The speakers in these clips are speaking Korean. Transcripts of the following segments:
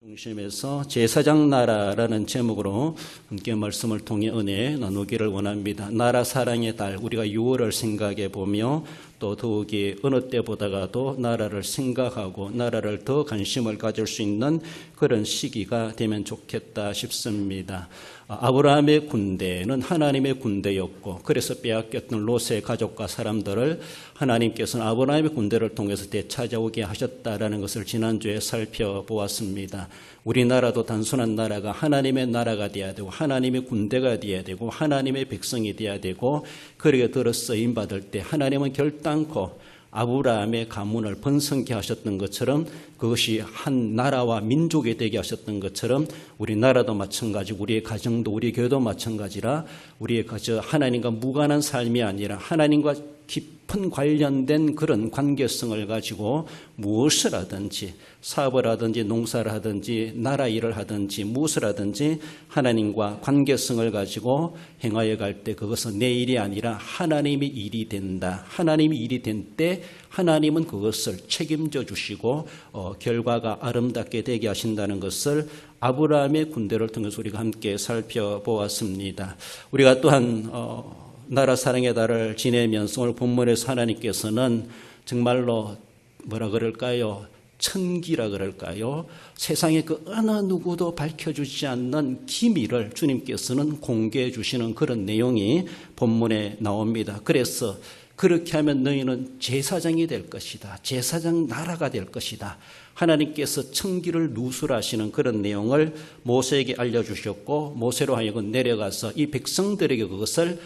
중심에서 제사장 나라라는 제목으로 함께 말씀을 통해 은혜 나누기를 원합니다. 나라 사랑의 달, 우리가 6월을 생각해 보며 또 더욱이 어느 때보다도 나라를 생각하고 나라를 더 관심을 가질 수 있는 그런 시기가 되면 좋겠다 싶습니다. 아브라함의 군대는 하나님의 군대였고, 그래서 빼앗겼던 롯의 가족과 사람들을 하나님께서는 아브라함의 군대를 통해서 되찾아오게 하셨다라는 것을 지난주에 살펴보았습니다. 우리나라도 단순한 나라가 하나님의 나라가 되어야 되고, 하나님의 군대가 되어야 되고, 하나님의 백성이 되어야 되고, 그렇게 들어 쓰임 받을 때 하나님은 결단코 아브라함의 가문을 번성케 하셨던 것처럼, 그것이 한 나라와 민족이 되게 하셨던 것처럼 우리나라도 마찬가지고 우리의 가정도 우리 교회도 마찬가지라, 우리의 하나님과 무관한 삶이 아니라 하나님과 깊은 관련된 그런 관계성을 가지고 무엇을 하든지, 사업을 하든지 농사를 하든지 나라 일을 하든지 무엇을 하든지 하나님과 관계성을 가지고 행하여 갈 때 그것은 내 일이 아니라 하나님의 일이 된다. 하나님의 일이 된 때 하나님은 그것을 책임져 주시고 결과가 아름답게 되게 하신다는 것을 아브라함의 군대를 통해서 우리가 함께 살펴보았습니다. 우리가 또한 나라 사랑의 달을 지내면서 오늘 본문에서 하나님께서는 정말로 뭐라 그럴까요? 천기라 그럴까요? 세상에 그 어느 누구도 밝혀주지 않는 기밀을 주님께서는 공개해 주시는 그런 내용이 본문에 나옵니다. 그래서 그렇게 하면 너희는 제사장이 될 것이다. 제사장 나라가 될 것이다. 하나님께서 천기를 누설하시는 그런 내용을 모세에게 알려주셨고, 모세로 하여금 내려가서 이 백성들에게 그것을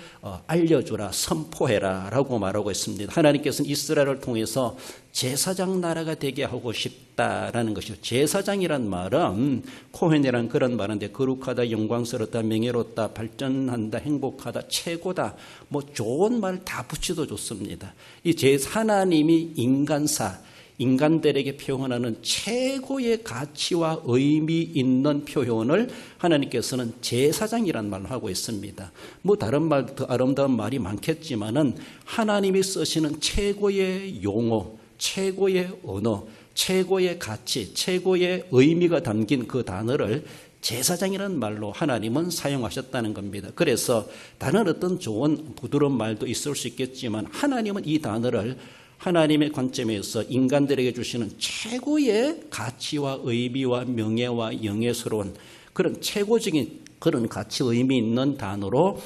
알려주라, 선포해라 라고 말하고 있습니다. 하나님께서는 이스라엘을 통해서 제사장 나라가 되게 하고 싶다라는 것이죠. 제사장이란 말은 코헨이란 그런 말인데, 거룩하다, 영광스럽다, 명예롭다, 발전한다, 행복하다, 최고다, 뭐 좋은 말 다 붙여도 좋습니다. 이 하나님이 인간들에게 표현하는 최고의 가치와 의미 있는 표현을 하나님께서는 제사장이란 말을 하고 있습니다. 뭐 다른 말, 더 아름다운 말이 많겠지만은 하나님이 쓰시는 최고의 용어, 최고의 언어, 최고의 가치, 최고의 의미가 담긴 그 단어를 제사장이라는 말로 하나님은 사용하셨다는 겁니다. 그래서 다른 어떤 좋은 부드러운 말도 있을 수 있겠지만 하나님은 이 단어를 하나님의 관점에서 인간들에게 주시는 최고의 가치와 의미와 명예와 영예스러운 그런 최고적인 그런 가치 의미 있는 단어로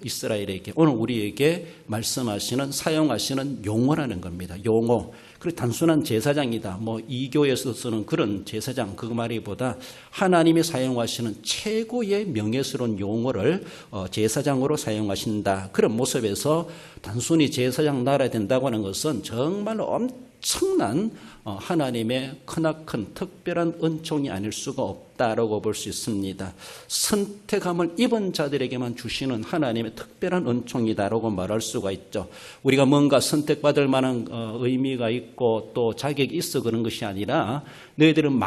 이스라엘에게, 오늘 우리에게 말씀하시는, 사용하시는 용어라는 겁니다. 용어. 그리고 단순한 제사장이다, 뭐 이교에서 쓰는 그런 제사장, 그 말이보다 하나님이 사용하시는 최고의 명예스러운 용어를 제사장으로 사용하신다. 그런 모습에서 단순히 제사장 나라야 된다고 하는 것은 정말로 엄청난 하나님의 크나큰 특별한 은총이 아닐 수가 없다라고 볼 수 있습니다. 선택함을 입은 자들에게만 주시는 하나님의 특별한 은총이다라고 말할 수가 있죠. 우리가 뭔가 선택받을 만한 의미가 있고 또 자격이 있어 그런 것이 아니라, 너희들은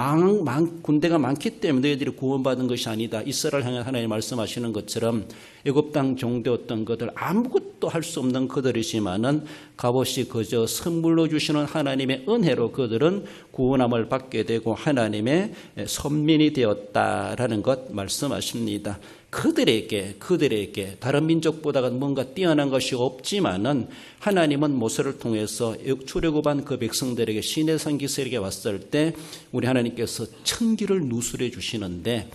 군대가 많기 때문에 너희들이 구원받은 것이 아니다. 이스라엘 향해 하나님 말씀하시는 것처럼 애굽 땅 종되었던 그들, 아무것도 할 수 없는 그들이지만은 값없이 그저 선물로 주시는 하나님의 은혜로 그들은 구원함을 받게 되고 하나님의 선민이 되었다라는 것 말씀하십니다. 그들에게 다른 민족보다가 뭔가 뛰어난 것이 없지만은 하나님은 모세를 통해서 출애굽한 그 백성들에게 시내산 기스에게 왔을 때 우리 하나님께서 천기를 누설해 주시는데,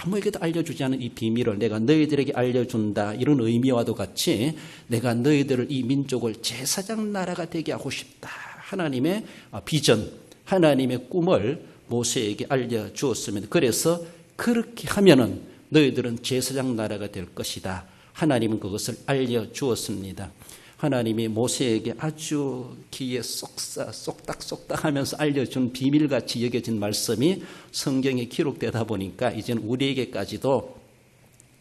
아무에게도 알려주지 않은 이 비밀을 내가 너희들에게 알려준다, 이런 의미와도 같이 내가 너희들을, 이 민족을 제사장 나라가 되게 하고 싶다, 하나님의 비전, 하나님의 꿈을 모세에게 알려주었습니다. 그래서 그렇게 하면은 너희들은 제사장 나라가 될 것이다, 하나님은 그것을 알려주었습니다. 하나님이 모세에게 아주 귀에 쏙닥 하면서 알려준 비밀같이 여겨진 말씀이 성경에 기록되다 보니까 이제는 우리에게까지도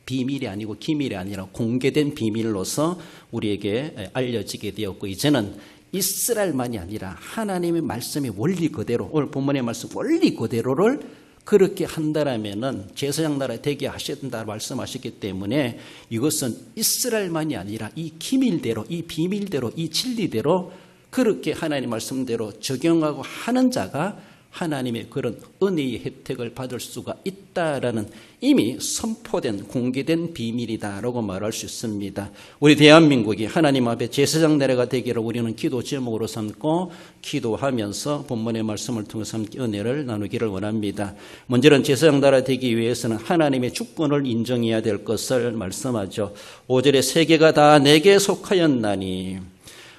비밀이 아니고 기밀이 아니라 공개된 비밀로서 우리에게 알려지게 되었고, 이제는 이스라엘만이 아니라 하나님의 말씀의 원리 그대로, 오늘 본문의 말씀 원리 그대로를 그렇게 한다라면은 제사장 나라 되게 하셔야 된다 말씀하셨기 때문에, 이것은 이스라엘만이 아니라 이 기밀대로, 이 비밀대로, 이 진리대로 그렇게 하나님 말씀대로 적용하고 하는 자가 하나님의 그런 은혜의 혜택을 받을 수가 있다라는 이미 선포된 공개된 비밀이다라고 말할 수 있습니다. 우리 대한민국이 하나님 앞에 제사장 나라가 되기를 우리는 기도 제목으로 삼고 기도하면서 본문의 말씀을 통해서 함께 은혜를 나누기를 원합니다. 먼저는 제사장 나라 되기 위해서는 하나님의 주권을 인정해야 될 것을 말씀하죠. 5절에 세계가 다 내게 속하였나니,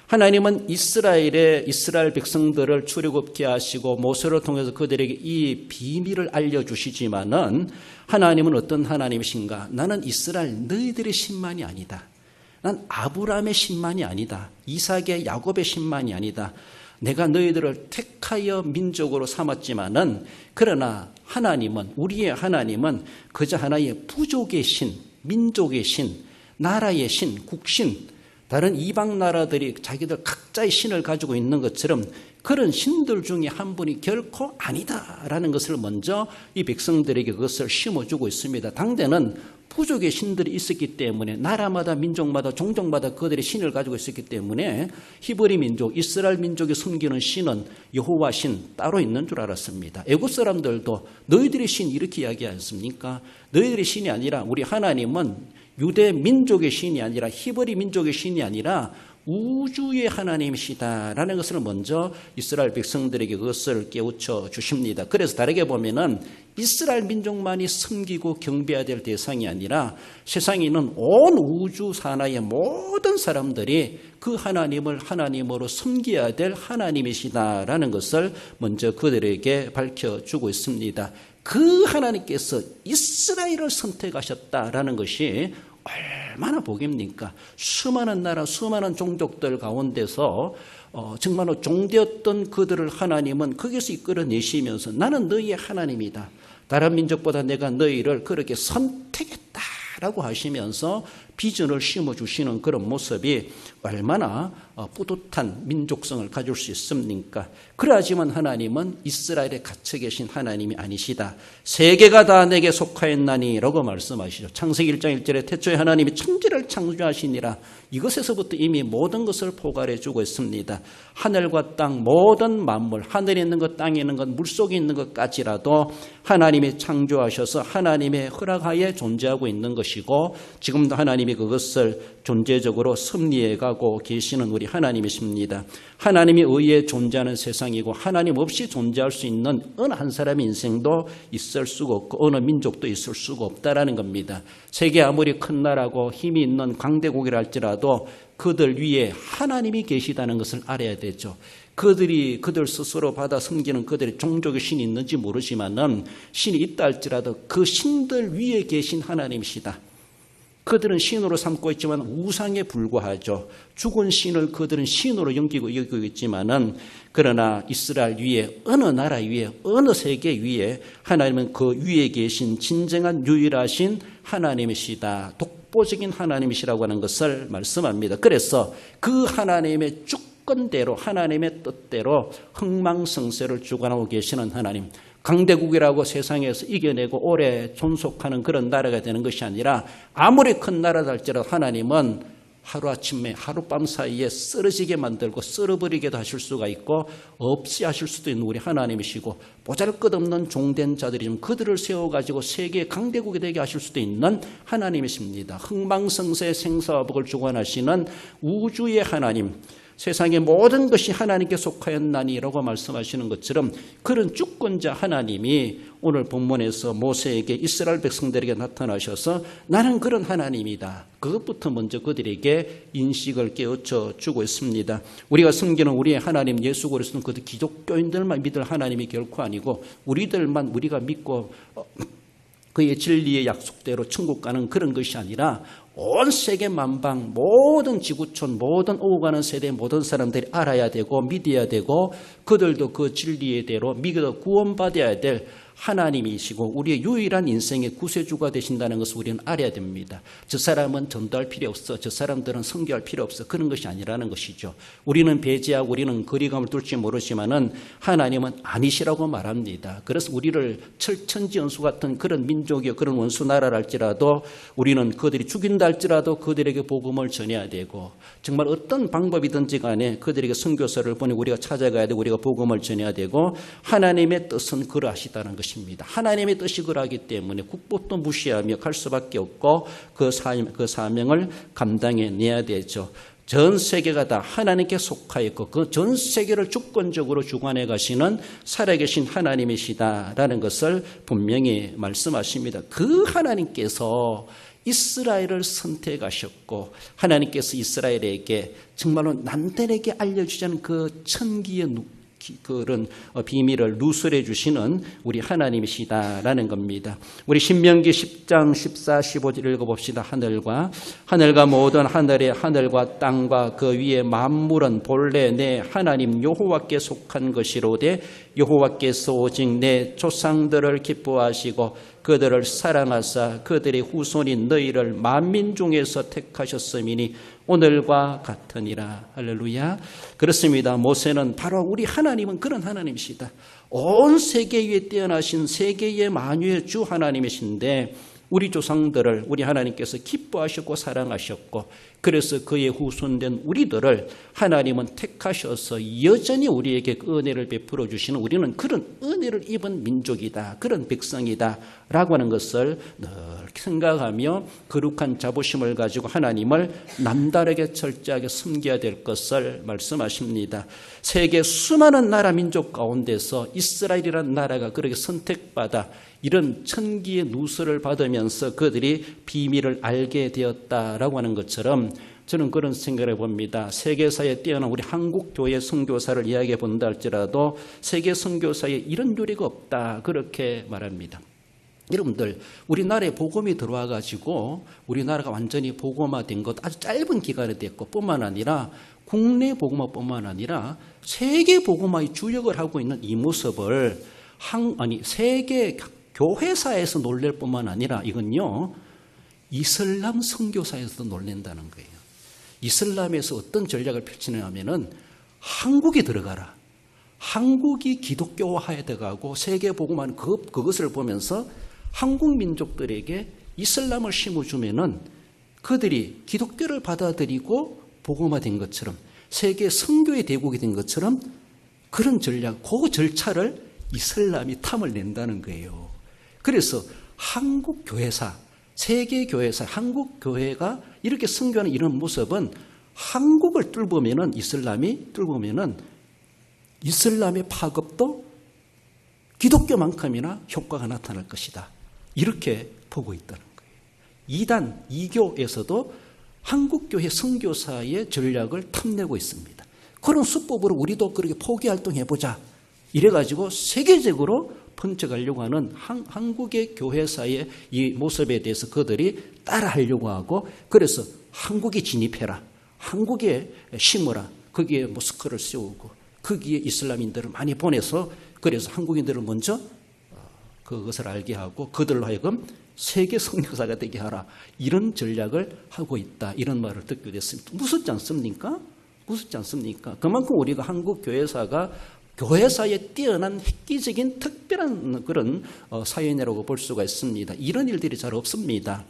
하나님은 이스라엘 백성들을 출애굽케 하시고 모세를 통해서 그들에게 이 비밀을 알려주시지만은 하나님은 어떤 하나님이신가? 나는 이스라엘 너희들의 신만이 아니다. 난 아브라함의 신만이 아니다. 이삭의 야곱의 신만이 아니다. 내가 너희들을 택하여 민족으로 삼았지만은 그러나 하나님은, 우리의 하나님은 그저 하나의 부족의 신, 민족의 신, 나라의 신, 국신, 다른 이방 나라들이 자기들 각자의 신을 가지고 있는 것처럼 그런 신들 중에 한 분이 결코 아니다라는 것을 먼저 이 백성들에게 그것을 심어주고 있습니다. 당대는 부족의 신들이 있었기 때문에 나라마다 민족마다 종족마다 그들의 신을 가지고 있었기 때문에 히브리 민족, 이스라엘 민족이 섬기는 신은 여호와 신 따로 있는 줄 알았습니다. 애국 사람들도 너희들의 신 이렇게 이야기하지 않습니까? 너희들의 신이 아니라 우리 하나님은 유대 민족의 신이 아니라 히브리 민족의 신이 아니라 우주의 하나님이시다라는 것을 먼저 이스라엘 백성들에게 그것을 깨우쳐 주십니다. 그래서 다르게 보면은 이스라엘 민족만이 섬기고 경배해야 될 대상이 아니라 세상에 있는 온 우주 산하의 모든 사람들이 그 하나님을 하나님으로 섬겨야 될 하나님이시다라는 것을 먼저 그들에게 밝혀주고 있습니다. 그 하나님께서 이스라엘을 선택하셨다라는 것이 얼마나 복입니까? 수많은 나라, 수많은 종족들 가운데서 정말로 종되었던 그들을 하나님은 거기서 이끌어내시면서 나는 너희의 하나님이다. 다른 민족보다 내가 너희를 그렇게 선택했다라고 하시면서 비전을 심어주시는 그런 모습이 얼마나 뿌듯한 민족성을 가질 수 있습니까? 그러하지만 하나님은 이스라엘에 갇혀 계신 하나님이 아니시다. 세계가 다 내게 속하였나니 라고 말씀하시죠. 창세기 1장 1절에 태초에 하나님이 천지를 창조하시니라. 이것에서부터 이미 모든 것을 포괄해 주고 있습니다. 하늘과 땅 모든 만물, 하늘에 있는 것, 땅에 있는 것, 물속에 있는 것까지라도 하나님이 창조하셔서 하나님의 허락하에 존재하고 있는 것이고 지금도 하나님이 그것을 존재적으로 섭리해 가고 계시는 우리 하나님이십니다. 하나님이 의해 존재하는 세상이고 하나님 없이 존재할 수 있는 어느 한 사람의 인생도 있을 수가 없고 어느 민족도 있을 수가 없다라는 겁니다. 세계 아무리 큰 나라고 힘이 있는 강대국이라 할지라도 그들 위에 하나님이 계시다는 것을 알아야 되죠. 그들 스스로 받아 섬기는 그들의 종족의 신이 있는지 모르지만은 신이 있다 할지라도 그 신들 위에 계신 하나님이시다. 그들은 신으로 삼고 있지만 우상에 불과하죠. 죽은 신을 그들은 신으로 여기고 있지만은 그러나 이스라엘 위에 어느 나라 위에 어느 세계 위에 하나님은 그 위에 계신 진정한 유일하신 하나님이시다. 독보적인 하나님이시라고 하는 것을 말씀합니다. 그래서 그 하나님의 주권대로 하나님의 뜻대로 흥망성쇠를 주관하고 계시는 하나님, 강대국이라고 세상에서 이겨내고 오래 존속하는 그런 나라가 되는 것이 아니라 아무리 큰 나라다 할지라도 하나님은 하루아침에 하룻밤 사이에 쓰러지게 만들고 쓸어버리게도 하실 수가 있고 없이 하실 수도 있는 우리 하나님이시고 보잘것없는 종된 자들이 그들을 세워가지고 세계의 강대국이 되게 하실 수도 있는 하나님이십니다. 흥망성쇠 생사와 복을 주관하시는 우주의 하나님, 세상의 모든 것이 하나님께 속하였나니라고 말씀하시는 것처럼 그런 주권자 하나님이 오늘 본문에서 모세에게 이스라엘 백성들에게 나타나셔서 나는 그런 하나님이다. 그것부터 먼저 그들에게 인식을 깨우쳐 주고 있습니다. 우리가 섬기는 우리의 하나님 예수 그리스도는 그 기독교인들만 믿을 하나님이 결코 아니고 우리가 믿고 그의 진리의 약속대로 천국 가는 그런 것이 아니라 온 세계 만방 모든 지구촌 모든 오가는 세대 모든 사람들이 알아야 되고 믿어야 되고 그들도 그 진리의 대로 믿어 구원받아야 될 하나님이시고 우리의 유일한 인생의 구세주가 되신다는 것을 우리는 알아야 됩니다. 저 사람은 전도할 필요 없어. 저 사람들은 선교할 필요 없어. 그런 것이 아니라는 것이죠. 우리는 배제하고 우리는 거리감을 둘지 모르지만은 하나님은 아니시라고 말합니다. 그래서 우리를 철천지연수 같은 그런 민족이요 그런 원수 나라랄지라도 우리는 그들이 죽인다 온다 할지라도 그들에게 복음을 전해야 되고 정말 어떤 방법이든지 간에 그들에게 선교사를 보내고 우리가 찾아가야 되고 우리가 복음을 전해야 되고 하나님의 뜻은 그러하시다는 것입니다. 하나님의 뜻이 그러하기 때문에 국법도 무시하며 갈 수밖에 없고 그 사명을 감당해내야 되죠. 전 세계가 다 하나님께 속하였고 그 전 세계를 주권적으로 주관해 가시는 살아계신 하나님이시다라는 것을 분명히 말씀하십니다. 그 하나님께서 이스라엘을 선택하셨고 하나님께서 이스라엘에게 정말로 남들에게 알려주자는 그 천기의 그런 비밀을 누설해 주시는 우리 하나님이시다라는 겁니다. 우리 신명기 10장 14, 15절 읽어봅시다. 하늘과 모든 하늘의 하늘과 땅과 그 위의 만물은 본래 내 하나님 여호와께 속한 것이로되 여호와께서 오직 내 조상들을 기뻐하시고 그들을 사랑하사 그들의 후손인 너희를 만민 중에서 택하셨음이니 오늘과 같으니라. 할렐루야. 그렇습니다. 모세는 바로 우리 하나님은 그런 하나님이시다. 온 세계 위에 뛰어나신 세계의 만유의 주 하나님이신데 우리 조상들을 우리 하나님께서 기뻐하셨고 사랑하셨고 그래서 그의 후손된 우리들을 하나님은 택하셔서 여전히 우리에게 그 은혜를 베풀어 주시는 우리는 그런 은혜를 입은 민족이다. 그런 백성이다. 라고 하는 것을 늘 생각하며 거룩한 자부심을 가지고 하나님을 남다르게 철저하게 섬겨야 될 것을 말씀하십니다. 세계 수많은 나라 민족 가운데서 이스라엘이라는 나라가 그렇게 선택받아 이런 천기의 누설을 받으면서 그들이 비밀을 알게 되었다라고 하는 것처럼 저는 그런 생각을 해봅니다. 세계사에 뛰어난 우리 한국교회 선교사를 이야기해 본다 할지라도 세계 선교사에 이런 요리가 없다 그렇게 말합니다. 여러분들 우리나라에 복음이 들어와 가지고 우리나라가 완전히 복음화된 것 아주 짧은 기간이 됐고 뿐만 아니라 국내 복음화뿐만 아니라 세계 복음화의 주역을 하고 있는 이 모습을 세계 교회사에서 놀랄 뿐만 아니라 이건요 이슬람 선교사에서도 놀란다는 거예요. 이슬람에서 어떤 전략을 펼치냐 하면은 한국에 들어가라. 한국이 기독교화해 들어가고 세계 복음화는 그것을 보면서 한국 민족들에게 이슬람을 심어주면은 그들이 기독교를 받아들이고 복음화된 것처럼 세계 선교의 대국이 된 것처럼 그런 전략, 그 절차를 이슬람이 탐을 낸다는 거예요. 그래서 한국 교회사, 세계 교회사, 한국 교회가 이렇게 선교하는 이런 모습은 한국을 뚫으면은 이슬람이 뚫으면은 이슬람의 파급도 기독교만큼이나 효과가 나타날 것이다. 이렇게 보고 있다는 거예요. 이단, 이교에서도 한국교회 선교사의 전략을 탐내고 있습니다. 그런 수법으로 우리도 그렇게 포기활동해보자. 이래가지고 세계적으로 번쩍하려고 하는 한국의 교회사의 이 모습에 대해서 그들이 따라하려고 하고 그래서 한국에 진입해라. 한국에 심어라. 거기에 모스크를 세우고 거기에 이슬람인들을 많이 보내서 그래서 한국인들을 먼저 그것을 알게 하고 그들로 하여금 세계 선교사가 되게 하라. 이런 전략을 하고 있다. 이런 말을 듣게 됐습니다. 무섭지 않습니까? 무섭지 않습니까? 그만큼 우리가 한국 교회사가 교회사에 뛰어난 획기적인 특별한 그런 사연이라고 볼 수가 있습니다. 이런 일들이 잘 없습니다.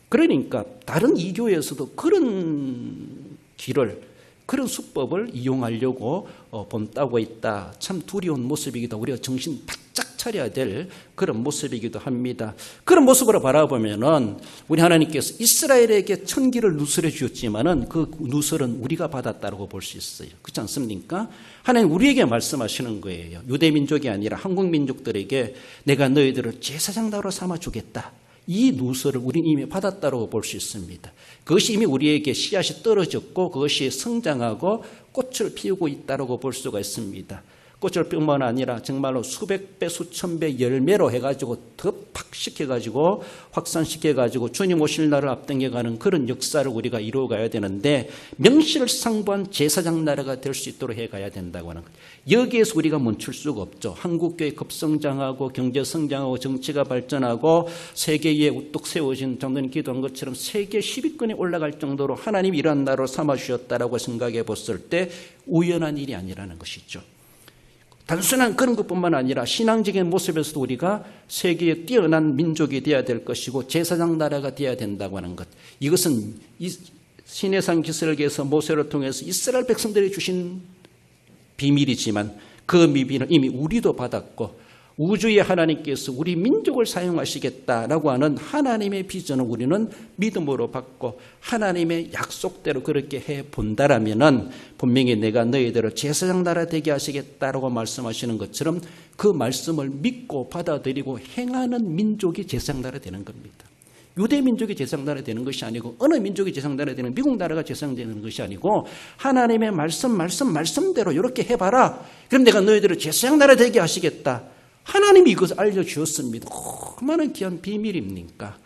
그러니까 다른 이교에서도 그런 길을 그런 수법을 이용하려고 본따고 있다. 참 두려운 모습이기도 하고 우리가 정신 바짝 차려야 될 그런 모습이기도 합니다. 그런 모습으로 바라보면은 우리 하나님께서 이스라엘에게 천기를 누설해 주셨지만은 그 누설은 우리가 받았다고 볼 수 있어요. 그렇지 않습니까? 하나님 우리에게 말씀하시는 거예요. 유대 민족이 아니라 한국 민족들에게 내가 너희들을 제사장 나라로 삼아 주겠다. 이 누설을 우리는 이미 받았다고 볼 수 있습니다. 그것이 이미 우리에게 씨앗이 떨어졌고 그것이 성장하고 꽃을 피우고 있다고 볼 수가 있습니다. 꽃을 뿐만 아니라 정말로 수백 배, 수천 배 열매로 해가지고 더 팍 시켜가지고 확산시켜가지고 주님 오실 날을 앞당겨가는 그런 역사를 우리가 이루어가야 되는데 명실상부한 제사장 나라가 될 수 있도록 해가야 된다고 하는 거예요. 여기에서 우리가 멈출 수가 없죠. 한국교회 급성장하고 경제성장하고 정치가 발전하고 세계 위에 우뚝 세워진 장로님 기도한 것처럼 세계 10위권에 올라갈 정도로 하나님이 이러한 나라로 삼아주셨다라고 생각해 봤을 때 우연한 일이 아니라는 것이죠. 단순한 그런 것뿐만 아니라 신앙적인 모습에서도 우리가 세계에 뛰어난 민족이 되어야 될 것이고 제사장 나라가 되어야 된다고 하는 것. 이것은 시내산 기슭에서 모세를 통해서 이스라엘 백성들이 주신 비밀이지만 그 비밀은 이미 우리도 받았고 우주의 하나님께서 우리 민족을 사용하시겠다라고 하는 하나님의 비전을 우리는 믿음으로 받고 하나님의 약속대로 그렇게 해본다라면 분명히 내가 너희들을 제사장 나라 되게 하시겠다라고 말씀하시는 것처럼 그 말씀을 믿고 받아들이고 행하는 민족이 제사장 나라 되는 겁니다. 유대 민족이 제사장 나라 되는 것이 아니고 어느 민족이 제사장 나라 되는 미국 나라가 제사장 되는 것이 아니고 하나님의 말씀대로 이렇게 해봐라. 그럼 내가 너희들을 제사장 나라 되게 하시겠다. 하나님이 이것을 알려주었습니다. 얼마나 귀한 비밀입니까?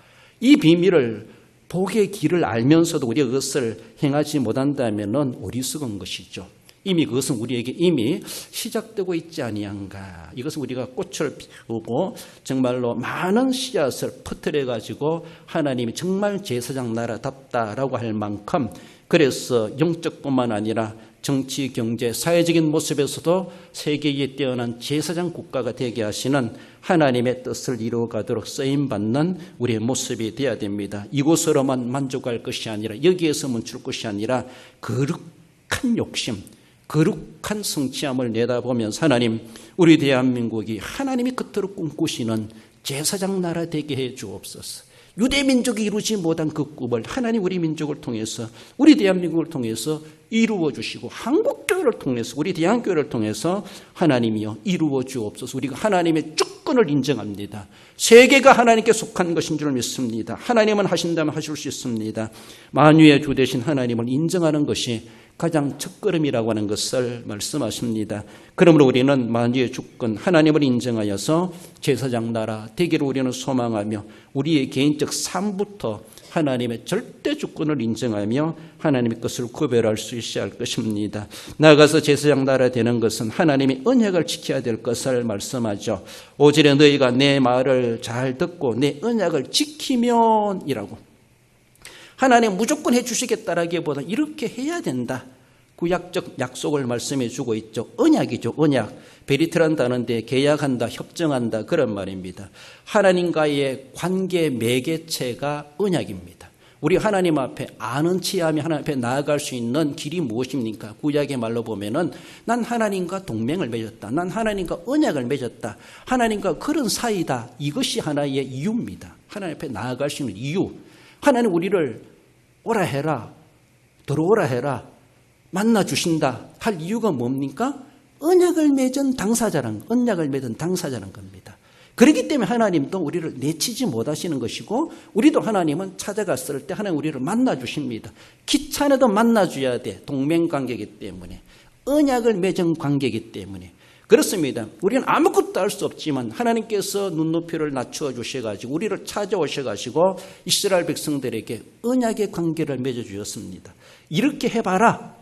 이 비밀을 복의 길을 알면서도 우리가 그것을 행하지 못한다면 어리석은 것이죠. 이미 그것은 우리에게 이미 시작되고 있지 아니한가. 이것은 우리가 꽃을 피우고 정말로 많은 씨앗을 퍼뜨려 가지고 하나님이 정말 제사장 나라답다라고 할 만큼 그래서 영적뿐만 아니라 정치, 경제, 사회적인 모습에서도 세계에 뛰어난 제사장 국가가 되게 하시는 하나님의 뜻을 이루어가도록 쓰임받는 우리의 모습이 되어야 됩니다. 이곳으로만 만족할 것이 아니라 여기에서 멈출 것이 아니라 거룩한 욕심, 거룩한 성취함을 내다보면서 하나님, 우리 대한민국이 하나님이 그토록 꿈꾸시는 제사장 나라 되게 해 주옵소서. 유대민족이 이루지 못한 그 꿈을 하나님 우리 민족을 통해서 우리 대한민국을 통해서 이루어 주시고 한국교회를 통해서 우리 대한교회를 통해서 하나님이여 이루어 주옵소서. 우리가 하나님의 주권을 인정합니다. 세계가 하나님께 속한 것인 줄 믿습니다. 하나님은 하신다면 하실 수 있습니다. 만유의 주 되신 하나님을 인정하는 것이 가장 첫걸음이라고 하는 것을 말씀하십니다. 그러므로 우리는 만유의 주권 하나님을 인정하여서 제사장 나라 되기를 우리는 소망하며 우리의 개인적 삶부터 하나님의 절대 주권을 인정하며 하나님의 것을 구별할 수 있어야 할 것입니다. 나아가서 제사장 나라 되는 것은 하나님의 언약을 지켜야 될 것을 말씀하죠. 5절에 너희가 내 말을 잘 듣고 내 언약을 지키면이라고. 하나님 무조건 해주시겠다라기보다 이렇게 해야 된다. 구약적 약속을 말씀해 주고 있죠. 언약이죠. 언약. 베리트란다는 데 계약한다, 협정한다 그런 말입니다. 하나님과의 관계 매개체가 언약입니다. 우리 하나님 앞에 아는 체하며 하나님 앞에 나아갈 수 있는 길이 무엇입니까? 구약의 말로 보면은 난 하나님과 동맹을 맺었다. 난 하나님과 언약을 맺었다. 하나님과 그런 사이다. 이것이 하나의 이유입니다. 하나님 앞에 나아갈 수 있는 이유. 하나님 우리를 오라 해라, 들어오라 해라, 만나 주신다 할 이유가 뭡니까? 언약을 맺은 당사자란 겁니다. 그렇기 때문에 하나님도 우리를 내치지 못하시는 것이고 우리도 하나님은 찾아갔을 때 하나님 우리를 만나 주십니다. 귀찮아도 만나 줘야 돼. 동맹관계이기 때문에, 언약을 맺은 관계이기 때문에. 그렇습니다. 우리는 아무것도 할 수 없지만 하나님께서 눈높이를 낮추어 주셔가지고 우리를 찾아오셔가지고 이스라엘 백성들에게 언약의 관계를 맺어주셨습니다. 이렇게 해봐라.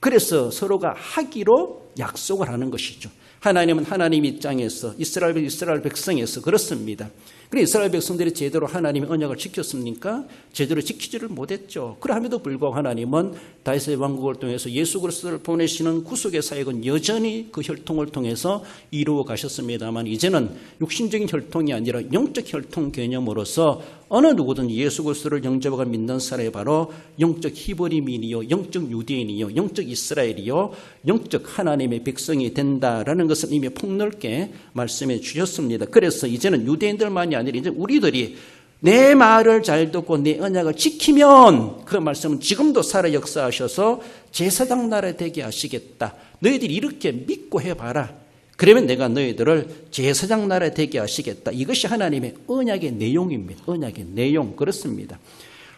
그래서 서로가 하기로 약속을 하는 것이죠. 하나님은 하나님 입장에서 이스라엘 백성에서 그렇습니다. 그래 이스라엘 백성들이 제대로 하나님의 언약을 지켰습니까? 제대로 지키지를 못했죠. 그럼에도 불구하고 하나님은 다윗의 왕국을 통해서 예수 그리스도를 보내시는 구속의 사역은 여전히 그 혈통을 통해서 이루어 가셨습니다만 이제는 육신적인 혈통이 아니라 영적 혈통 개념으로서 어느 누구든 예수 그리스도를 영접하고 믿는 사람이 바로 영적 히브리민이요, 영적 유대인이요, 영적 이스라엘이요, 영적 하나님의 백성이 된다라는 것을 이미 폭넓게 말씀해 주셨습니다. 그래서 이제는 유대인들만이 아니라 이제 우리들이 내 말을 잘 듣고 내 언약을 지키면 그 말씀은 지금도 살아 역사하셔서 제사장 나라 되게 하시겠다. 너희들이 이렇게 믿고 해봐라. 그러면 내가 너희들을 제사장 나라 되게 하시겠다. 이것이 하나님의 언약의 내용입니다. 언약의 내용. 그렇습니다.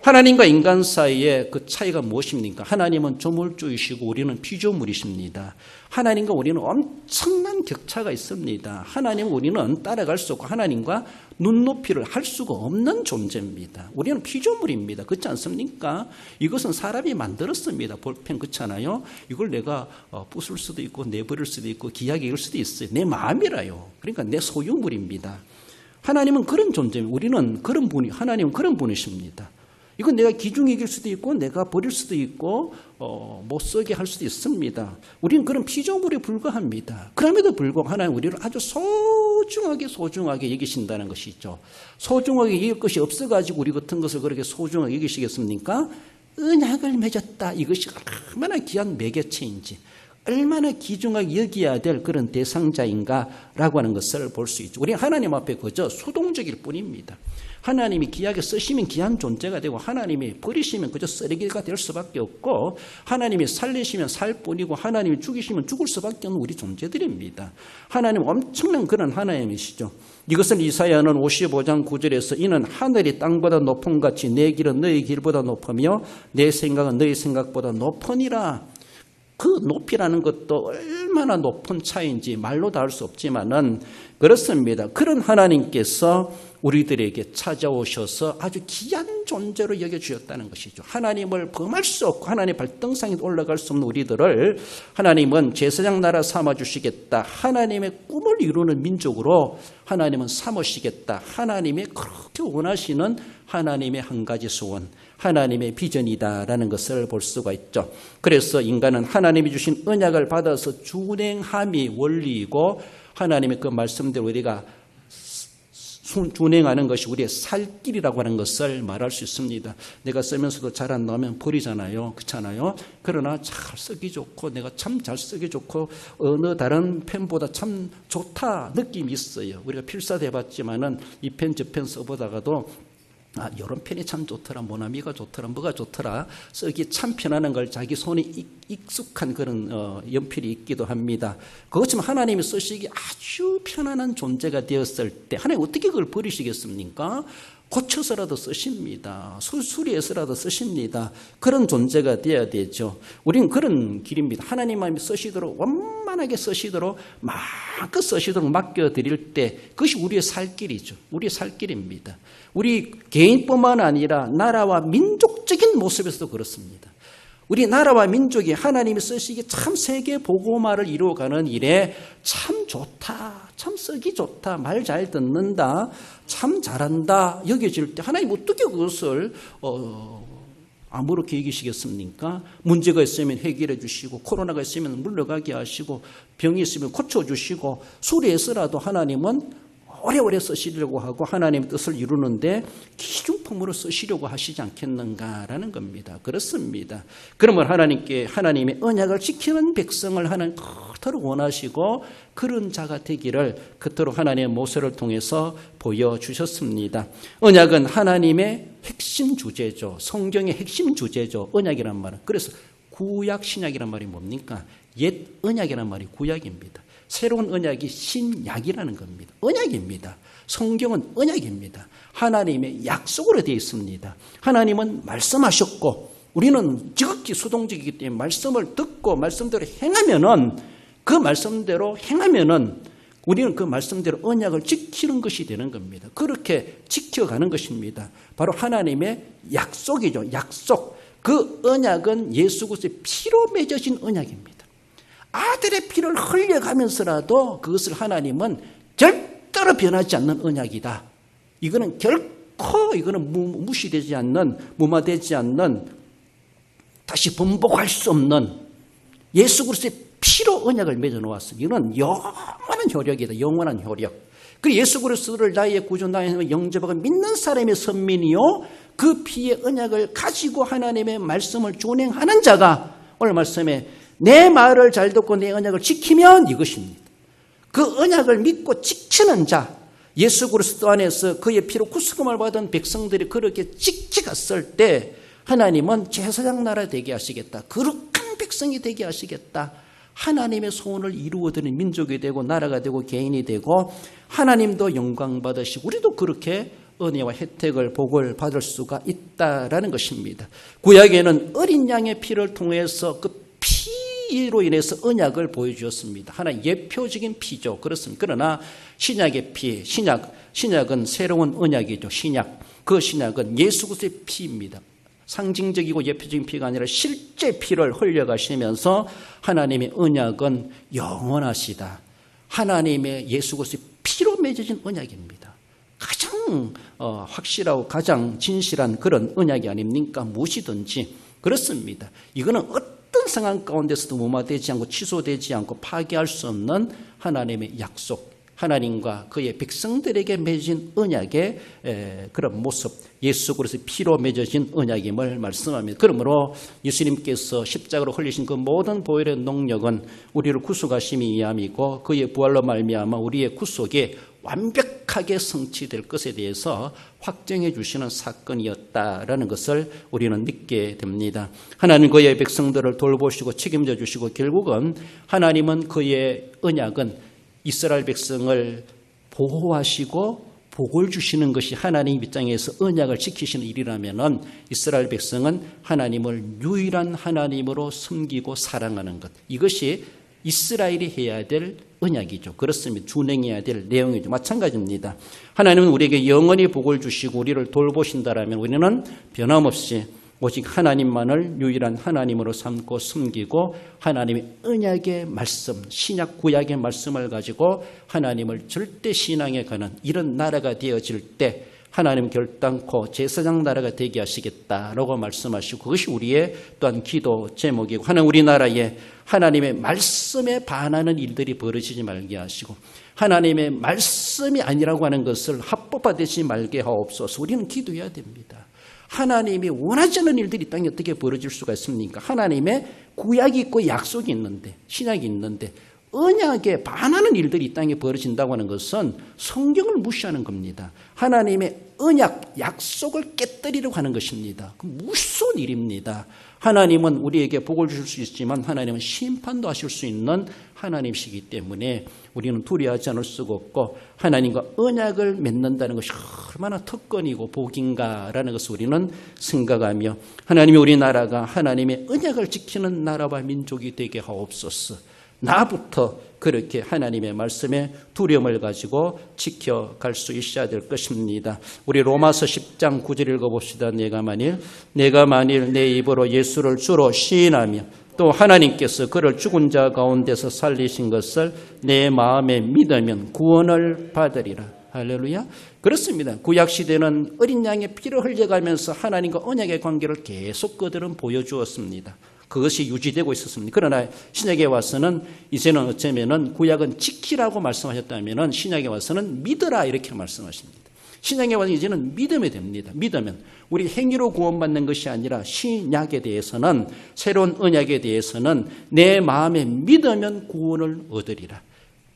하나님과 인간 사이의 그 차이가 무엇입니까? 하나님은 조물주이시고 우리는 피조물이십니다. 하나님과 우리는 엄청난 격차가 있습니다. 하나님은 우리는 따라갈 수 없고 하나님과 눈높이를 할 수가 없는 존재입니다. 우리는 피조물입니다. 그렇지 않습니까? 이것은 사람이 만들었습니다. 볼펜 그렇잖아요. 이걸 내가 부술 수도 있고 내버릴 수도 있고 기하게 읽을 수도 있어요. 내 마음이라요. 그러니까 내 소유물입니다. 하나님은 그런 존재입니다. 우리는 그런 분이, 하나님은 그런 분이십니다. 이건 내가 기중에 이길 수도 있고 내가 버릴 수도 있고 못 쓰게 할 수도 있습니다. 우리는 그런 피조물에 불과합니다. 그럼에도 불구하고 하나님 우리를 아주 소중하게 여기신다는 것이죠. 소중하게 여길 것이 없어가지고 우리 같은 것을 그렇게 소중하게 여기시겠습니까? 언약을 맺었다. 이것이 얼마나 귀한 매개체인지, 얼마나 귀중하게 여겨야 될 그런 대상자인가라고 하는 것을 볼 수 있죠. 우리 하나님 앞에 그저 수동적일 뿐입니다. 하나님이 귀하게 쓰시면 귀한 존재가 되고 하나님이 버리시면 그저 쓰레기가 될 수밖에 없고 하나님이 살리시면 살 뿐이고 하나님이 죽이시면 죽을 수밖에 없는 우리 존재들입니다. 하나님 엄청난 그런 하나님이시죠. 이것을 이사야는 55장 9절에서 이는 하늘이 땅보다 높음 같이 내 길은 너희 길보다 높으며 내 생각은 너희 생각보다 높으니라. 그 높이라는 것도 얼마나 높은 차이인지 말로 다 할 수 없지만은 그렇습니다. 그런 하나님께서 우리들에게 찾아오셔서 아주 귀한 존재로 여겨주셨다는 것이죠. 하나님을 범할 수 없고 하나님의 발등상에 올라갈 수 없는 우리들을 하나님은 제사장 나라 삼아주시겠다. 하나님의 꿈을 이루는 민족으로 하나님은 삼으시겠다. 하나님이 그렇게 원하시는 하나님의 한 가지 소원, 하나님의 비전이다라는 것을 볼 수가 있죠. 그래서 인간은 하나님이 주신 언약을 받아서 준행함이 원리이고 하나님의 그 말씀대로 우리가 준행하는 것이 우리의 살 길이라고 하는 것을 말할 수 있습니다. 내가 쓰면서도 잘 안 나오면 버리잖아요. 그렇잖아요. 그러나 잘 쓰기 좋고 내가 참 잘 쓰기 좋고 어느 다른 펜보다 참 좋다 느낌이 있어요. 우리가 필사도 해봤지만은 이 펜 저 펜 써보다가도 이런 펜이 참 좋더라, 모나미가 좋더라, 뭐가 좋더라, 쓰기 참 편안한 걸 자기 손에 익숙한 그런 연필이 있기도 합니다. 그것처럼 하나님이 쓰시기 아주 편안한 존재가 되었을 때 하나님 어떻게 그걸 버리시겠습니까? 고쳐서라도 쓰십니다. 수리해서라도 쓰십니다. 그런 존재가 되어야 되죠. 우리는 그런 길입니다. 하나님이 쓰시도록 원만하게 쓰시도록 마음껏 쓰시도록 맡겨드릴 때 그것이 우리의 살 길이죠. 우리의 살 길입니다. 우리 개인뿐만 아니라 나라와 민족적인 모습에서도 그렇습니다. 우리 나라와 민족이 하나님이 쓰시기에 참 세계 복음화를 이루어가는 일에 참 좋다, 참 쓰기 좋다, 말 잘 듣는다, 참 잘한다 여겨질 때 하나님 어떻게 그것을 아무렇게 여기시겠습니까? 문제가 있으면 해결해 주시고 코로나가 있으면 물러가게 하시고 병이 있으면 고쳐주시고 수리해서라도 하나님은 오래오래 쓰시려고 하고 하나님의 뜻을 이루는데 기중품으로 쓰시려고 하시지 않겠는가라는 겁니다. 그렇습니다. 그러면 하나님께 하나님의 언약을 지키는 백성을 하나님 그토록 원하시고 그런 자가 되기를 그토록 하나님의 모세를 통해서 보여주셨습니다. 언약은 하나님의 핵심 주제죠. 성경의 핵심 주제죠. 언약이란 말은. 그래서 구약 신약이란 말이 뭡니까? 옛 언약이란 말이 구약입니다. 새로운 언약이 신약이라는 겁니다. 언약입니다. 성경은 언약입니다. 하나님의 약속으로 되어 있습니다. 하나님은 말씀하셨고 우리는 지극히 수동적이기 때문에 말씀을 듣고 말씀대로 행하면은 그 말씀대로 행하면은 우리는 그 말씀대로 언약을 지키는 것이 되는 겁니다. 그렇게 지켜가는 것입니다. 바로 하나님의 약속이죠. 약속. 그 언약은 예수 그리스도의 피로 맺어진 언약입니다. 아들의 피를 흘려가면서라도 그것을 하나님은 절대로 변하지 않는 언약이다. 이거는 결코 이거는 무시되지 않는, 무마되지 않는, 다시 번복할 수 없는 예수 그리스도의 피로 언약을 맺어 놓았습니다. 이건 영원한 효력이다. 영원한 효력. 그 예수 그리스도를 나의 구주, 나의 영접하고 믿는 사람의 선민이요, 그 피의 언약을 가지고 하나님의 말씀을 준행하는 자가 오늘 말씀에 내 말을 잘 듣고 내 언약을 지키면 이것입니다. 그 언약을 믿고 지키는 자, 예수 그리스도 안에서 그의 피로 구속함을 받은 백성들이 그렇게 지켜갔을 때 하나님은 제사장 나라 되게 하시겠다. 거룩한 백성이 되게 하시겠다. 하나님의 소원을 이루어드리는 민족이 되고 나라가 되고 개인이 되고 하나님도 영광 받으시고 우리도 그렇게 은혜와 혜택을 복을 받을 수가 있다라는 것입니다. 구약에는 어린 양의 피를 통해서 그 피로 인해서 언약을 보여주었습니다. 하나 예표적인 피죠. 그렇습니다. 그러나 신약의 피, 신약은 새로운 언약이죠. 신약. 그 신약은 예수 그리스도의 피입니다. 상징적이고 예표적인 피가 아니라 실제 피를 흘려가시면서 하나님의 언약은 영원하시다. 하나님의 예수 그리스도의 피로 맺어진 언약입니다. 가장 가장 확실하고 가장 진실한 그런 언약이 아닙니까? 무엇이든지 그렇습니다. 이거는 어떤 상황 가운데서도 무마되지 않고 취소되지 않고 파기할 수 없는 하나님의 약속, 하나님과 그의 백성들에게 맺은 언약의 그런 모습, 예수 그리스도의 피로 맺어진 언약임을 말씀합니다. 그러므로 예수님께서 십자가로 흘리신 그 모든 보혈의 능력은 우리를 구속하심이 이함이고 그의 부활로 말미암아 우리의 구속이 완벽하게 성취될 것에 대해서 확정해 주시는 사건이었다라는 것을 우리는 믿게 됩니다. 하나님 그의 백성들을 돌보시고 책임져 주시고 결국은 하나님은 그의 언약은 이스라엘 백성을 보호하시고 복을 주시는 것이 하나님 입장에서 언약을 지키시는 일이라면 이스라엘 백성은 하나님을 유일한 하나님으로 섬기고 사랑하는 것, 이것이 이스라엘이 해야 될 언약이죠. 그렇습니다. 준행해야 될 내용이죠. 마찬가지입니다. 하나님은 우리에게 영원히 복을 주시고 우리를 돌보신다라면 우리는 변함없이 오직 하나님만을 유일한 하나님으로 삼고 숨기고 하나님의 언약의 말씀, 신약 구약의 말씀을 가지고 하나님을 절대 신앙에 가는 이런 나라가 되어질 때 하나님 결단코 제사장 나라가 되게 하시겠다라고 말씀하시고 그것이 우리의 또한 기도 제목이고 하나님 우리나라에 하나님의 말씀에 반하는 일들이 벌어지지 말게 하시고 하나님의 말씀이 아니라고 하는 것을 합법화되지 말게 하옵소서. 우리는 기도해야 됩니다. 하나님이 원하지 않는 일들이 이 땅에 어떻게 벌어질 수가 있습니까? 하나님의 구약이 있고 약속이 있는데 신약이 있는데 언약에 반하는 일들이 이 땅에 벌어진다고 하는 것은 성경을 무시하는 겁니다. 하나님의 언약, 약속을 깨뜨리려고 하는 것입니다. 그 무서운 일입니다. 하나님은 우리에게 복을 주실 수 있지만 하나님은 심판도 하실 수 있는 하나님이시기 때문에 우리는 두려워하지 않을 수가 없고 하나님과 언약을 맺는다는 것이 얼마나 특권이고 복인가라는 것을 우리는 생각하며 하나님이 우리나라가 하나님의 언약을 지키는 나라와 민족이 되게 하옵소서. 나부터 그렇게 하나님의 말씀에 두려움을 가지고 지켜갈 수 있어야 될 것입니다. 우리 로마서 10장 9절 읽어봅시다. 내가 만일 내 입으로 예수를 주로 시인하며 또 하나님께서 그를 죽은 자 가운데서 살리신 것을 내 마음에 믿으면 구원을 받으리라. 할렐루야. 그렇습니다. 구약시대는 어린 양의 피를 흘려가면서 하나님과 언약의 관계를 계속 그들은 보여주었습니다. 그것이 유지되고 있었습니다. 그러나 신약에 와서는 이제는 어쩌면은 구약은 지키라고 말씀하셨다면은 신약에 와서는 믿으라 이렇게 말씀하십니다. 신약에 와서 이제는 믿으면 됩니다. 믿으면 우리 행위로 구원받는 것이 아니라 신약에 대해서는 새로운 언약에 대해서는 내 마음에 믿으면 구원을 얻으리라.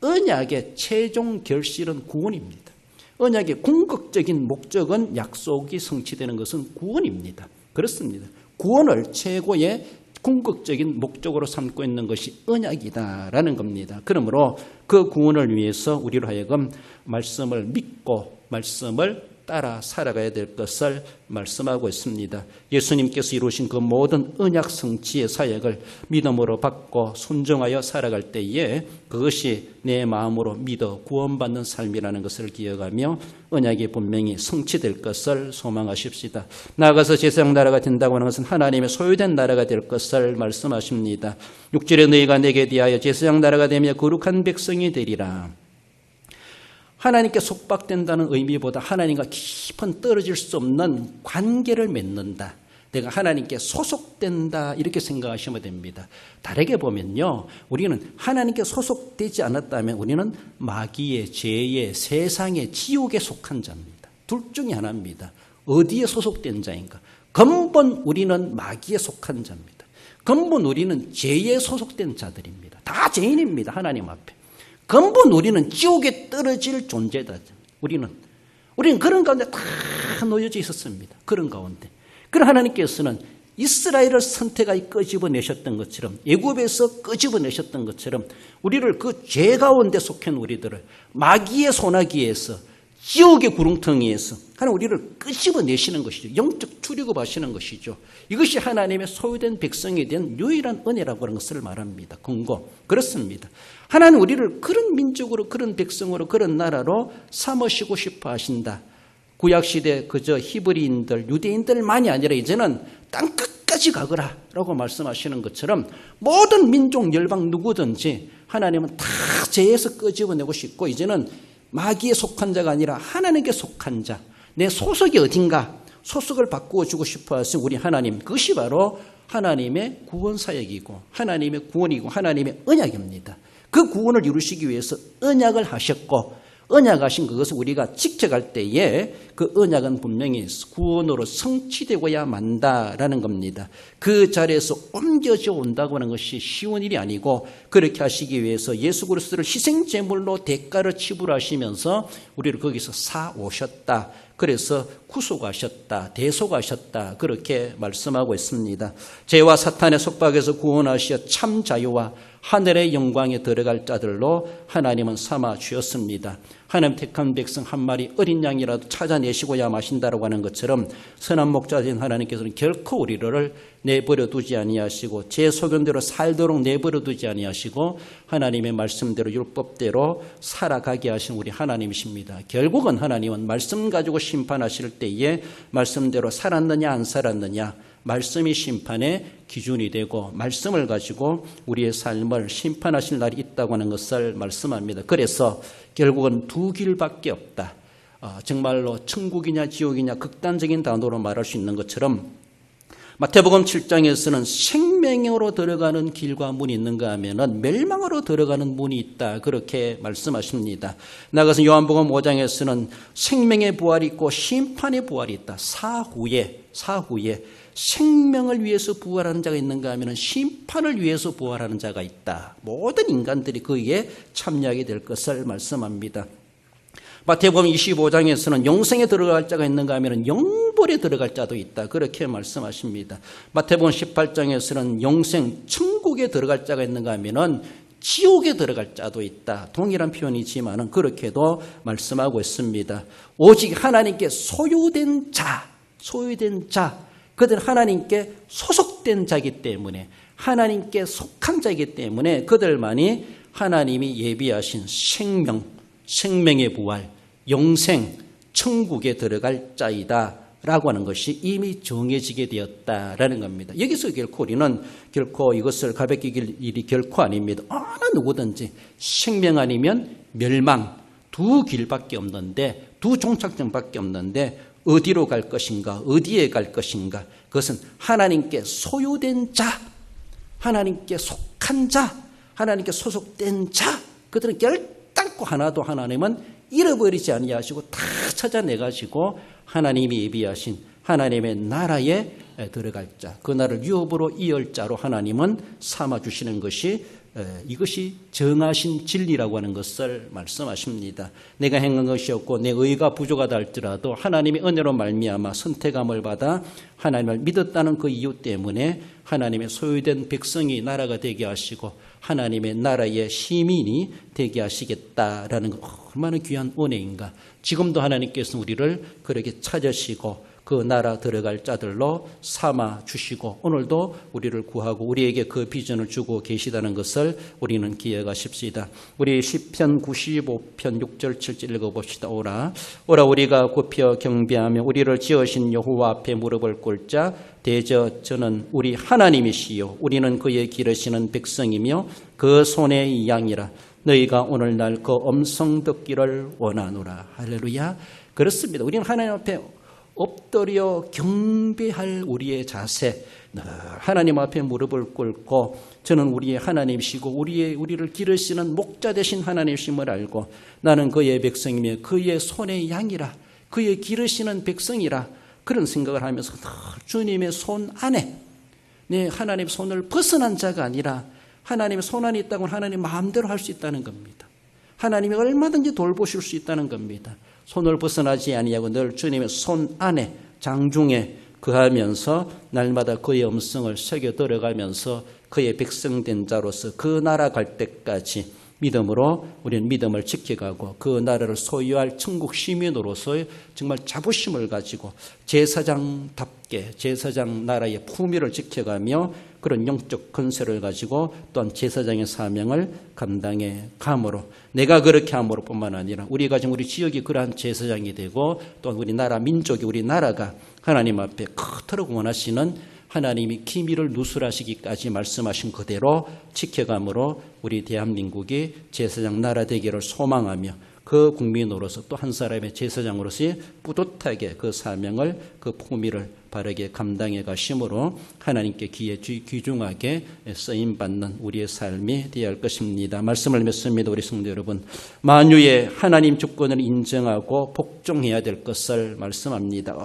언약의 최종 결실은 구원입니다. 언약의 궁극적인 목적은 약속이 성취되는 것은 구원입니다. 그렇습니다. 구원을 최고의 궁극적인 목적으로 삼고 있는 것이 언약이다라는 겁니다. 그러므로 그 구원을 위해서 우리로 하여금 말씀을 믿고 말씀을 따라 살아가야 될 것을 말씀하고 있습니다. 예수님께서 이루신 그 모든 언약 성취의 사역을 믿음으로 받고 순종하여 살아갈 때에 그것이 내 마음으로 믿어 구원받는 삶이라는 것을 기억하며 언약이 분명히 성취될 것을 소망하십시다. 나아가서 제사장 나라가 된다고 하는 것은 하나님의 소유된 나라가 될 것을 말씀하십니다. 6절에 너희가 내게 대하여 제사장 나라가 되며 거룩한 백성이 되리라. 하나님께 속박된다는 의미보다 하나님과 깊은 떨어질 수 없는 관계를 맺는다. 내가 하나님께 소속된다 이렇게 생각하시면 됩니다. 다르게 보면요. 우리는 하나님께 소속되지 않았다면 우리는 마귀의 죄의 세상의 지옥에 속한 자입니다. 둘 중에 하나입니다. 어디에 소속된 자인가? 근본 우리는 마귀에 속한 자입니다. 근본 우리는 죄에 소속된 자들입니다. 다 죄인입니다. 하나님 앞에. 근본 우리는 지옥에 떨어질 존재다. 우리는 그런 가운데 다 놓여져 있었습니다. 그런 가운데. 그런 하나님께서는 이스라엘을 선택하여 끄집어내셨던 것처럼 애굽에서 끄집어내셨던 것처럼 우리를 그 죄 가운데 속한 우리들을 마귀의 소나기에서 지옥의 구렁텅이에서 하나님 우리를 끄집어내시는 것이죠. 영적 출애굽하시는 것이죠. 이것이 하나님의 소유된 백성에 대한 유일한 은혜라고 하는 것을 말합니다. 근거. 그렇습니다. 하나님 우리를 그런 민족으로 그런 백성으로 그런 나라로 삼으시고 싶어 하신다. 구약시대 그저 히브리인들 유대인들만이 아니라 이제는 땅끝까지 가거라 라고 말씀하시는 것처럼 모든 민족 열방 누구든지 하나님은 다 죄에서 끄집어내고 싶고 이제는 마귀에 속한 자가 아니라 하나님께 속한 자, 내 소속이 어딘가 소속을 바꾸어 주고 싶어 하신 우리 하나님, 그것이 바로 하나님의 구원 사역이고 하나님의 구원이고 하나님의 언약입니다. 그 구원을 이루시기 위해서 언약을 하셨고, 언약하신 그것을 우리가 지켜갈 때에 그 언약은 분명히 구원으로 성취되고야 만다라는 겁니다. 그 자리에서 옮겨져 온다고 하는 것이 쉬운 일이 아니고, 그렇게 하시기 위해서 예수 그리스도를 희생제물로 대가를 지불하시면서 우리를 거기서 사오셨다. 그래서 구속하셨다, 대속하셨다, 그렇게 말씀하고 있습니다. 죄와 사탄의 속박에서 구원하시어 참 자유와 하늘의 영광에 들어갈 자들로 하나님은 삼아 주었습니다. 하나님 택한 백성 한 마리 어린 양이라도 찾아내시고야 마신다라고 하는 것처럼 선한 목자신 하나님께서는 결코 우리를 내버려 두지 아니하시고 제 소견대로 살도록 내버려 두지 아니하시고 하나님의 말씀대로 율법대로 살아가게 하신 우리 하나님이십니다. 결국은 하나님은 말씀 가지고 심판하실 때에 말씀대로 살았느냐 안 살았느냐, 말씀이 심판의 기준이 되고 말씀을 가지고 우리의 삶을 심판하실 날이 있다고 하는 것을 말씀합니다. 그래서 결국은 두 길밖에 없다. 정말로 천국이냐 지옥이냐 극단적인 단어로 말할 수 있는 것처럼 마태복음 7장에서는 생명으로 들어가는 길과 문이 있는가 하면은 멸망으로 들어가는 문이 있다, 그렇게 말씀하십니다. 나아가서 요한복음 5장에서는 생명의 부활이 있고 심판의 부활이 있다. 사후에 생명을 위해서 부활하는 자가 있는가 하면 심판을 위해서 부활하는 자가 있다. 모든 인간들이 거기에 참여하게 될 것을 말씀합니다. 마태복음 25장에서는 영생에 들어갈 자가 있는가 하면 영벌에 들어갈 자도 있다, 그렇게 말씀하십니다. 마태복음 18장에서는 영생 천국에 들어갈 자가 있는가 하면 지옥에 들어갈 자도 있다. 동일한 표현이지만 그렇게도 말씀하고 있습니다. 오직 하나님께 소유된 자, 그들은 하나님께 소속된 자이기 때문에, 하나님께 속한 자이기 때문에 그들만이 하나님이 예비하신 생명의 부활, 영생, 천국에 들어갈 자이다 라고 하는 것이 이미 정해지게 되었다라는 겁니다. 여기서 우리는 결코 이것을 가볍게 이길 일이 결코 아닙니다. 어느 누구든지 생명 아니면 멸망, 두 길밖에 없는데, 두 종착점밖에 없는데 어디로 갈 것인가, 어디에 갈 것인가, 그것은 하나님께 소유된 자, 하나님께 속한 자, 하나님께 소속된 자, 그들은 결단코 하나도 하나님은 잃어버리지 아니하시고 다 찾아내가지고 하나님이 예비하신 하나님의 나라에 들어갈 자, 그 나라를 유업으로 이을 자로 하나님은 삼아주시는 것이, 이것이 정하신 진리라고 하는 것을 말씀하십니다. 내가 행한 것이 없고 내 의가 부족하다 할지라도 하나님의 은혜로 말미암아 선택함을 받아 하나님을 믿었다는 그 이유 때문에 하나님의 소유된 백성이 나라가 되게 하시고 하나님의 나라의 시민이 되게 하시겠다라는 것, 얼마나 귀한 은혜인가. 지금도 하나님께서 우리를 그렇게 찾으시고 그 나라 들어갈 자들로 삼아 주시고 오늘도 우리를 구하고 우리에게 그 비전을 주고 계시다는 것을 우리는 기억하십시다. 우리 시편 95편 6절 7절 읽어봅시다. 오라 우리가 굽혀 경배하며 우리를 지으신 여호와 앞에 무릎을 꿇자. 대저 저는 우리 하나님이시요 우리는 그의 기르시는 백성이며 그 손의 양이라. 너희가 오늘날 그 음성 듣기를 원하노라. 할렐루야. 그렇습니다. 우리는 하나님 앞에 엎드려 경배할 우리의 자세, 하나님 앞에 무릎을 꿇고 저는 우리의 하나님이시고 우리를 기르시는 목자 되신 하나님이심을 알고 나는 그의 백성이며 그의 손의 양이라, 그의 기르시는 백성이라, 그런 생각을 하면서 주님의 손 안에, 내 하나님 손을 벗어난 자가 아니라 하나님의 손 안에 있다고 하나님 마음대로 할 수 있다는 겁니다. 하나님이 얼마든지 돌보실 수 있다는 겁니다. 손을 벗어나지 아니하고 늘 주님의 손 안에 장중에 거하면서 날마다 그의 음성을 새겨 들어가면서 그의 백성된 자로서 그 나라 갈 때까지 믿음으로 우리는 믿음을 지켜가고 그 나라를 소유할 천국 시민으로서 정말 자부심을 가지고 제사장답게 제사장 나라의 품위를 지켜가며 그런 영적 건설을 가지고 또한 제사장의 사명을 감당해 감으로, 내가 그렇게 함으로 뿐만 아니라 우리가 지금 우리 지역이 그러한 제사장이 되고 또한 우리 나라 민족이, 우리 나라가 하나님 앞에 그토록 원하시는 하나님이 기미를 누설하시기까지 말씀하신 그대로 지켜감으로 우리 대한민국이 제사장 나라 되기를 소망하며 그 국민으로서 또 한 사람의 제사장으로서의 뿌듯하게 그 사명을, 그 품위를 바르게 감당해 가심으로 하나님께 귀중하게 쓰임받는 우리의 삶이 되어야 할 것입니다. 말씀을 맺습니다. 우리 성도 여러분, 만유의 하나님 주권을 인정하고 복종해야 될 것을 말씀합니다.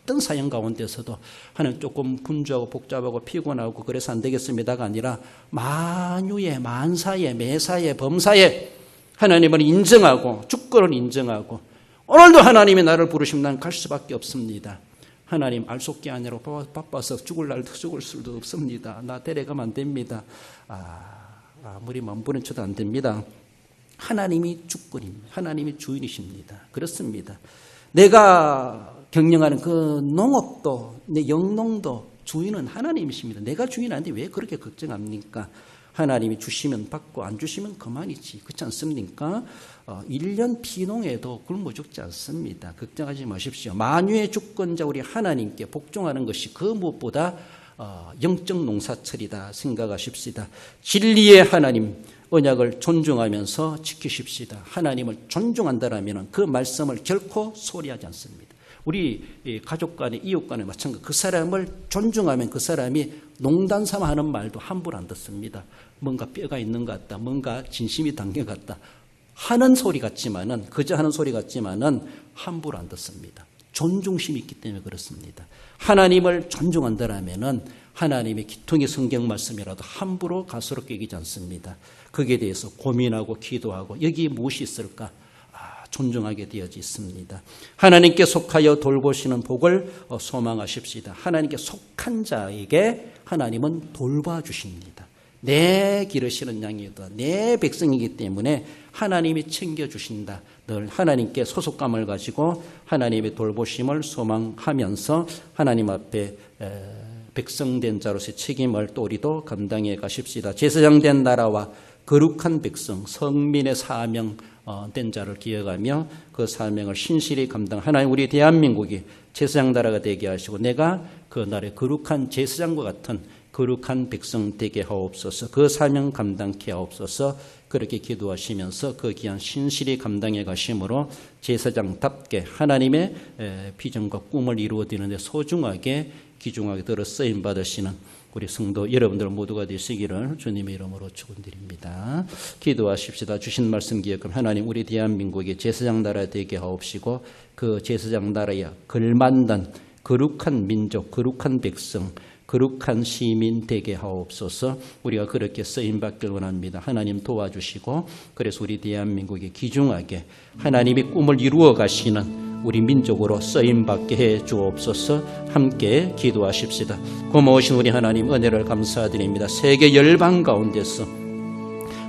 어떤 사연 가운데서도 하나님 조금 분주하고 복잡하고 피곤하고 그래서 안 되겠습니다가 아니라 만유의, 만사의, 매사의, 범사의 하나님을 인정하고 주권을 인정하고 오늘도 하나님이 나를 부르시면 난 갈 수밖에 없습니다. 하나님 알속기 아니라 바빠서 죽을 날도 죽을 수도 없습니다. 나 데려가면 안 됩니다. 아무리 몸부림쳐도 안 됩니다. 하나님이 주권입니다. 하나님이 주인이십니다. 그렇습니다. 내가 경영하는 그 농업도 내 영농도 주인은 하나님이십니다. 내가 주인 아닌데 왜 그렇게 걱정합니까? 하나님이 주시면 받고 안 주시면 그만이지. 그렇지 않습니까? 1년 피농에도 굶어 죽지 않습니다. 걱정하지 마십시오. 만유의 주권자 우리 하나님께 복종하는 것이 그 무엇보다 영적 농사철이다 생각하십시다. 진리의 하나님 언약을 존중하면서 지키십시다. 하나님을 존중한다면 그 말씀을 결코 소리하지 않습니다. 우리 가족 간에 이웃 간에 마찬가지. 그 사람을 존중하면 그 사람이 농담 삼아 하는 말도 함부로 안 듣습니다. 뭔가 뼈가 있는 것 같다. 뭔가 진심이 담긴 것 같다. 하는 소리 같지만은, 그저 하는 소리 같지만은 함부로 안 듣습니다. 존중심이 있기 때문에 그렇습니다. 하나님을 존중한다라면은 하나님의 기통의 성경 말씀이라도 함부로 가소롭게 여기지 않습니다. 거기에 대해서 고민하고 기도하고 여기 무엇이 있을까? 존중하게 되어져 있습니다. 하나님께 속하여 돌보시는 복을 소망하십시다. 하나님께 속한 자에게 하나님은 돌봐주십니다. 내 기르시는 양이다. 내 백성이기 때문에 하나님이 챙겨주신다. 늘 하나님께 소속감을 가지고 하나님의 돌보심을 소망하면서 하나님 앞에 백성된 자로서의 책임을 또 우리도 감당해 가십시다. 제사장된 나라와 거룩한 백성, 성민의 사명 된 자를 기억하며 그 사명을 신실히 감당. 하나님 우리 대한민국이 제사장 나라가 되게 하시고 내가 그 나라의 거룩한 제사장과 같은 거룩한 백성 되게 하옵소서. 그 사명 감당케 하옵소서. 그렇게 기도하시면서 그 귀한 신실히 감당해 가심으로 제사장답게 하나님의 비전과 꿈을 이루어지는 데 소중하게 귀중하게 들어 쓰임 받으시는 우리 성도 여러분들 모두가 되시기를 주님의 이름으로 축원드립니다. 기도하십시다. 주신 말씀 기억하면 하나님 우리 대한민국이 제사장 나라 되게 하옵시고 그 제사장 나라에 걸맞는 거룩한 민족, 거룩한 백성, 거룩한 시민 되게 하옵소서. 우리가 그렇게 쓰임받길 원합니다. 하나님 도와주시고 그래서 우리 대한민국이 귀중하게 하나님의 꿈을 이루어 가시는 우리 민족으로 쓰임받게 해 주옵소서. 함께 기도하십시다. 고마우신 우리 하나님 은혜를 감사드립니다. 세계 열방 가운데서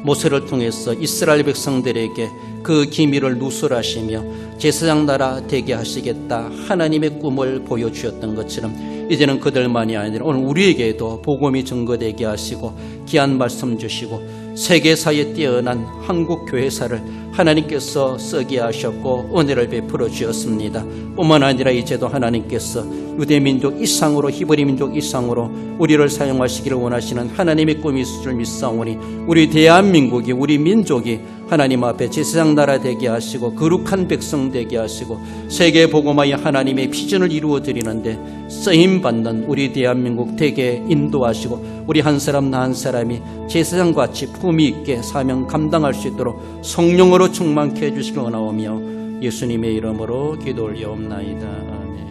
모세를 통해서 이스라엘 백성들에게 그 기밀을 누설하시며 제사장 나라 되게 하시겠다 하나님의 꿈을 보여주셨던 것처럼 이제는 그들만이 아니라 오늘 우리에게도 복음이 증거되게 하시고 귀한 말씀 주시고 세계사에 뛰어난 한국 교회사를 하나님께서 쓰게 하셨고 은혜를 베풀어 주셨습니다. 뿐만 아니라 이제도 하나님께서 유대민족 이상으로 히브리 민족 이상으로 우리를 사용하시기를 원하시는 하나님의 꿈이 있을 줄 믿사오니 우리 대한민국이 우리 민족이 하나님 앞에 제사장 나라 되게 하시고 거룩한 백성 되게 하시고 세계 복음화의 하나님의 비전을 이루어 드리는데 쓰임받는 우리 대한민국 되게 인도하시고 우리 한 사람 나 한 사람이 제사장같이 품위 있게 사명 감당할 수 있도록 성령으로 충만케 해주시길 원하오며 예수님의 이름으로 기도 올려옵나이다. 아멘.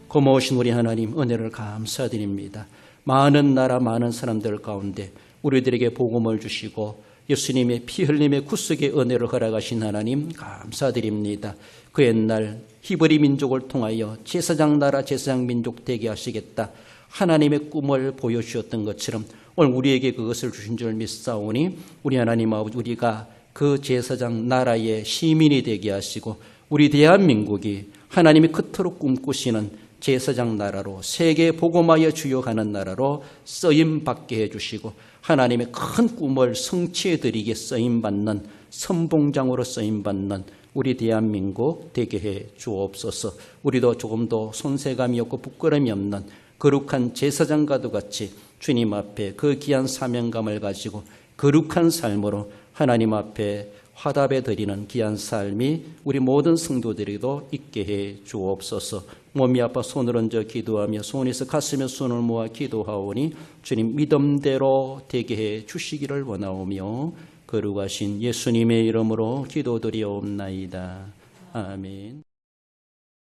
고마우신 우리 하나님 은혜를 감사드립니다. 많은 나라 많은 사람들 가운데 우리들에게 복음을 주시고 예수님의 피 흘림의 구속의 은혜를 허락하신 하나님 감사드립니다. 그 옛날 히브리 민족을 통하여 제사장 나라 제사장 민족 되게 하시겠다 하나님의 꿈을 보여주셨던 것처럼 오늘 우리에게 그것을 주신 줄 믿사오니 우리 하나님 아버지 우리가 그 제사장 나라의 시민이 되게 하시고 우리 대한민국이 하나님이 그토록 꿈꾸시는 제사장 나라로 세계 복음화에 주요하는 나라로 쓰임받게 해주시고 하나님의 큰 꿈을 성취해드리게 쓰임받는 선봉장으로 쓰임받는 우리 대한민국 되게 해 주옵소서. 우리도 조금 더 손색감이 없고 부끄러움이 없는 거룩한 제사장과도 같이 주님 앞에 그 귀한 사명감을 가지고 거룩한 삶으로 하나님 앞에 화답에 드리는 귀한 삶이 우리 모든 성도들에게도 있게 해 주옵소서. 몸이 아파 손을 얹어 기도하며 손에서 가슴에 손을 모아 기도하오니 주님 믿음대로 되게 해 주시기를 원하오며 거룩하신 예수님의 이름으로 기도드리옵나이다. 아멘.